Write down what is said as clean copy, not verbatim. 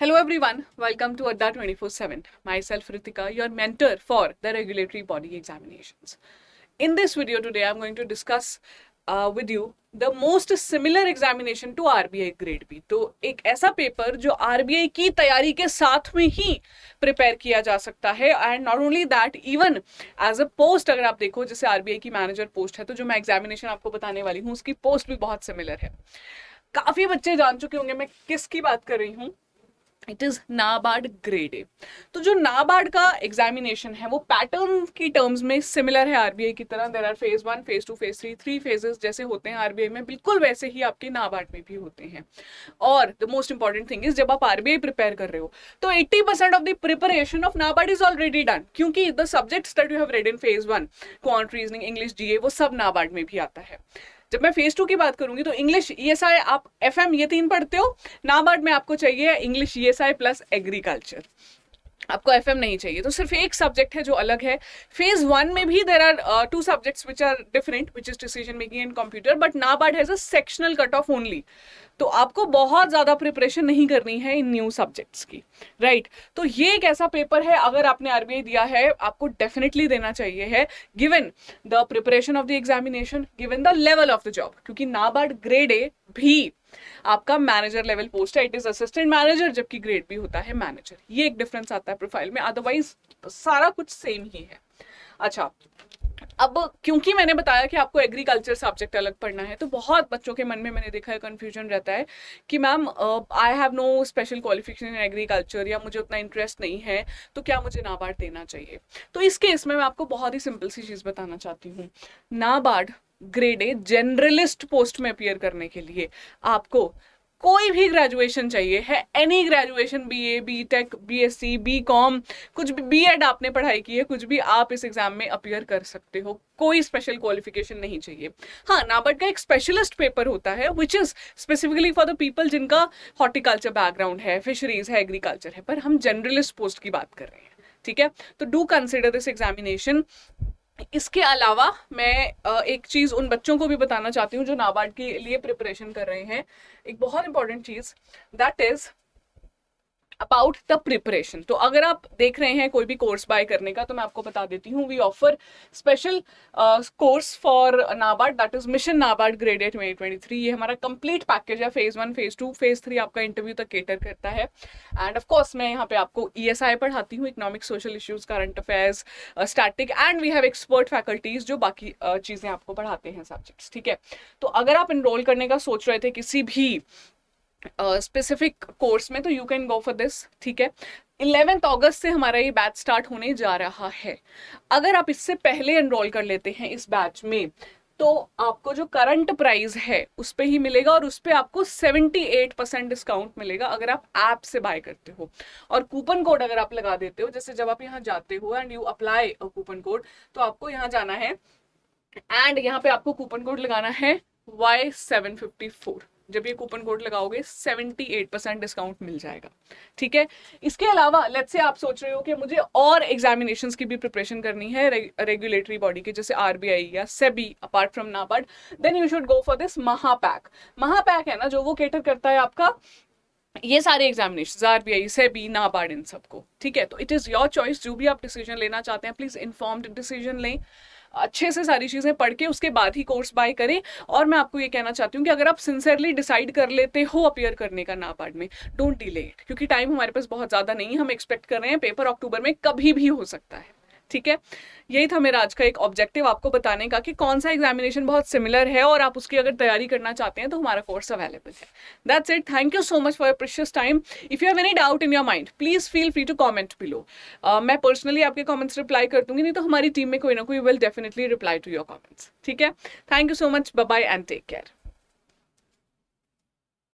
Hello everyone, welcome to Adda 24/7. Myself Ritika, your mentor for the regulatory body examinations. In this video today, I'm going to discuss with you the most similar examination to RBI Grade B. तो एक ऐसा paper जो RBI की तैयारी के साथ में ही prepare किया जा सकता है and not only that even as a post अगर आप देखो जैसे RBI की मैनेजर पोस्ट है तो जो मैं एग्जामिनेशन आपको बताने वाली हूँ उसकी पोस्ट भी बहुत सिमिलर है. काफी बच्चे जान चुके होंगे मैं किसकी बात कर रही हूँ. इट इज नाबार्ड ग्रेड ए. तो जो नाबार्ड का एग्जामिनेशन है वो पैटर्न की टर्म्स में सिमिलर है आरबीआई की तरह. There are phase 1, phase 2, phase 3, 3 phases जैसे होते हैं आरबीआई में, बिल्कुल वैसे ही आपके नाबार्ड में भी होते हैं. और the most important thing is जब आप आरबीआई प्रिपेयर कर रहे हो तो 80% of the preparation of NABARD is already done, क्योंकि the subjects that you have read in phase 1 quant, reasoning, English, GA वो सब नाबार्ड में भी आता है. जब मैं फेज 2 की बात करूंगी तो इंग्लिश, ईएसआई, आप एफएम ये 3 पढ़ते हो. नाबार्ड में आपको चाहिए इंग्लिश, ईएसआई प्लस एग्रीकल्चर. आपको एफएम नहीं चाहिए, तो सिर्फ एक सब्जेक्ट है जो अलग है. फेज 1 में भी there are 2 subjects which are different, which is decision making and computer, but NABARD has a sectional cut off only. तो आपको बहुत ज्यादा प्रिपरेशन नहीं करनी है इन न्यू सब्जेक्ट्स की, राइट. तो ये एक ऐसा पेपर है अगर आपने आरबीआई दिया है आपको डेफिनेटली देना चाहिए है, given the preparation of the examination, given the level of the job. क्योंकि नाबार्ड ग्रेड ए भी आपका मैनेजर लेवल पोस्ट है. इट इज असिस्टेंट मैनेजर, जबकि ग्रेड भी होता है मैनेजर. ये एक डिफरेंस आता है प्रोफाइल में, अदरवाइज सारा कुछ सेम ही है. अच्छा, अब क्योंकि मैंने बताया कि आपको एग्रीकल्चर सब्जेक्ट अलग पढ़ना है तो बहुत बच्चों के मन में मैंने देखा है कंफ्यूजन रहता है कि ma'am I have no special qualification in agriculture या मुझे उतना इंटरेस्ट नहीं है तो क्या मुझे नाबार्ड देना चाहिए. तो इस केस में मैं आपको बहुत ही सिंपल सी चीज़ बताना चाहती हूँ. NABARD grade A generalist post में अपीयर करने के लिए आपको कोई भी ग्रेजुएशन चाहिए है, any graduation, BA, BTech, BSc, BCom, कुछ भी, बीएड आपने पढ़ाई की है, कुछ भी आप इस एग्जाम में अपीयर कर सकते हो. कोई स्पेशल क्वालिफिकेशन नहीं चाहिए. हाँ, नाबार्ड का एक स्पेशलिस्ट पेपर होता है which is specifically for the people जिनका हॉर्टिकल्चर बैकग्राउंड है, फिशरीज है, एग्रीकल्चर है, पर हम जनरलिस्ट पोस्ट की बात कर रहे हैं. ठीक है, तो डू कंसिडर दिस एग्जामिनेशन. इसके अलावा मैं एक चीज उन बच्चों को भी बताना चाहती हूँ जो नाबार्ड के लिए प्रिपरेशन कर रहे हैं. एक बहुत इंपॉर्टेंट चीज that is about the preparation. तो अगर आप देख रहे हैं कोई भी कोर्स बाय करने का तो मैं आपको बता देती हूँ we offer special course for NABARD that is mission NABARD grade A 2023. ये हमारा कंप्लीट पैकेज है. फेज 1, फेज 2, फेज 3 आपका इंटरव्यू तक केटर करता है. एंड ऑफ कोर्स मैं यहाँ पे आपको ईएसआई पढ़ाती हूँ, economic, social issues, current affairs, static, and we have expert faculties जो बाकी चीजें आपको पढ़ाते हैं सब्जेक्ट्स. ठीक है, तो अगर आप इनरोल करने का सोच रहे थे किसी भी स्पेसिफिक कोर्स में तो you can go for this. ठीक है, 11 अगस्त से हमारा ये बैच स्टार्ट होने जा रहा है. अगर आप इससे पहले एनरोल कर लेते हैं इस बैच में तो आपको जो करंट प्राइस है उस पे ही मिलेगा और उस पे आपको 78% डिस्काउंट मिलेगा अगर आप ऐप से बाय करते हो. और कूपन कोड अगर आप लगा देते हो, जैसे जब आप यहाँ जाते हो and you apply a coupon code, तो आपको यहाँ जाना है एंड यहाँ पे आपको कूपन कोड लगाना है Y754. जब ये कूपन कोड लगाओगे 78% डिस्काउंट मिल जाएगा. ठीक है, इसके अलावा लेट्स से आप सोच रहे हो कि मुझे और एग्जामिनेशंस की भी प्रिपरेशन करनी है रेगुलेटरी बॉडी के, जैसे आरबीआई या SEBI apart from NABARD, then you should go for this Mahapack. Mahapack है ना जो वो केटर करता है आपका ये सारे एग्जामिनेशन, आरबीआई, सेबी, नाबार्ड, इन सबको. ठीक है, तो इट इज योर चॉइस. जो भी आप डिसीजन लेना चाहते हैं प्लीज इन्फॉर्म्ड डिसीजन लें, अच्छे से सारी चीजें पढ़ के उसके बाद ही कोर्स बाय करें. और मैं आपको ये कहना चाहती हूँ कि अगर आप सिंसियरली डिसाइड कर लेते हो अपीयर करने का नाबार्ड में, डोंट डिले इट, क्योंकि टाइम हमारे पास बहुत ज्यादा नहीं है. हम एक्सपेक्ट कर रहे हैं पेपर अक्टूबर में कभी भी हो सकता है. ठीक है, यही था मेरा आज का एक ऑब्जेक्टिव, आपको बताने का कि कौन सा एग्जामिनेशन बहुत सिमिलर है और आप उसकी अगर तैयारी करना चाहते हैं तो हमारा कोर्स अवेलेबल है. That's it. Thank you so much for your precious time. If you have any doubt in your mind please feel free to comment below. मैं पर्सनली आपके कमेंट्स रिप्लाई कर दूंगी, नहीं तो हमारी टीम में कोई ना कोई will definitely reply to your comments. ठीक है, thank you so much, bye bye and take care.